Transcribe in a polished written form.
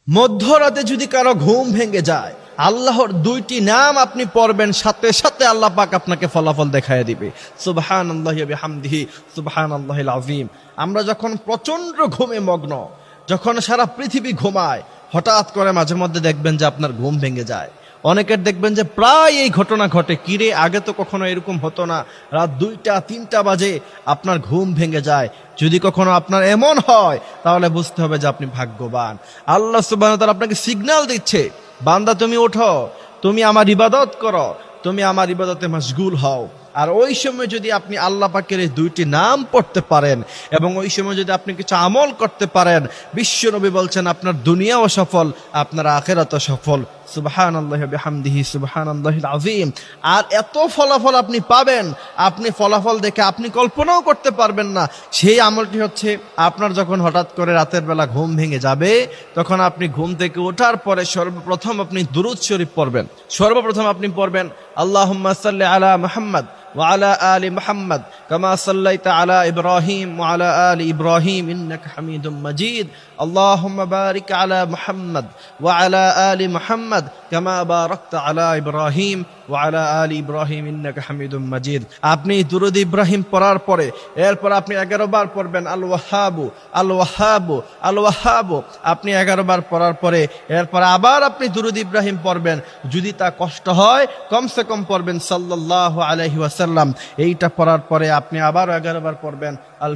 মধ্যরাতে যদি কারো ঘুম ভেঙে যায়, আল্লাহর দুইটি নাম আপনি পড়বেন, সাথে সাথে আল্লাহ পাক আপনাকে ফলাফল দেখায় দিবে। সুবহানাল্লাহি ওয়া বিহামদিহি সুবহানাল্লাহিল আযীম। আমরা যখন প্রচন্ড ঘুমে মগ্ন, যখন সারা পৃথিবী ঘুমায়, হঠাৎ করে মাঝে মধ্যে দেখবেন যে আপনার ঘুম ভেঙে যায়। অনেকের দেখবেন যে প্রায় এই ঘটনা ঘটে, কিরে আগে তো কখনো এরকম হতো না, রাত 2টা-3টা বাজে আপনার ঘুম ভেঙে যায়। যদি কখনো আপনার এমন হয় তাহলে বুঝতে হবে যে আপনি ভাগ্যবান। আল্লাহ সুবহানাহু ওয়া তাআলা আপনাকে সিগন্যাল দিচ্ছে, বান্দা তুমি ওঠো, তুমি আমার ইবাদত করো, তুমি আমার ইবাদতে মশগুল হও। আর ওই সময় যদি আপনি আল্লাহ পাকের এই দুইটি নাম পড়তে পারেন এবং ওই সময় যদি আপনি কিছু আমল করতে পারেন, বিশ্বনবী বলছেন আপনার দুনিয়াও সফল, আপনার আখিরাতও সফল। সুবহানাল্লাহি ওয়া বিহামদিহি সুবহানাল্লাহিল আযীম। আর এত ফলাফল আপনি পাবেন, আপনি ফলাফল দেখে আপনি কল্পনাও করতে পারবেন না। সেই আমলটি হচ্ছে, আপনার যখন হঠাৎ করে রাতের বেলা ঘুম ভেঙে যাবে, তখন আপনি ঘুম থেকে ওঠার পরে সর্বপ্রথম আপনি দুরূদ শরীফ পড়বেন। সর্বপ্রথম আপনি পড়বেন আল্লাহুম্মা সাল্লি আলা মুহাম্মদ وعلى آل محمد كما صليت على إبراهيم وعلى آل إبراهيم إنك حميد مجيد اللهم بارك على محمد وعلى آل محمد كما باركت على إبراهيم وعلى آل إبراهيم إنك حميد مجيد। আপনি দুরূদ ইব্রাহিম পড়ার পরে এরপর আপনি 11 বার পড়বেন আল ওয়াহাবু আল ওয়াহাবু আল ওয়াহাবু। আপনি 11 বার পড়ার পরে এরপর আবার আপনি দুরূদ ইব্রাহিম পড়বেন। যদি তা কষ্ট হয় কমসে কম পড়বেন সাল্লাল্লাহু আলাইহি ওয়াসাল্লাম। এইটা পড়ার পরে আপনি আবার 11 বার পড়বেন আল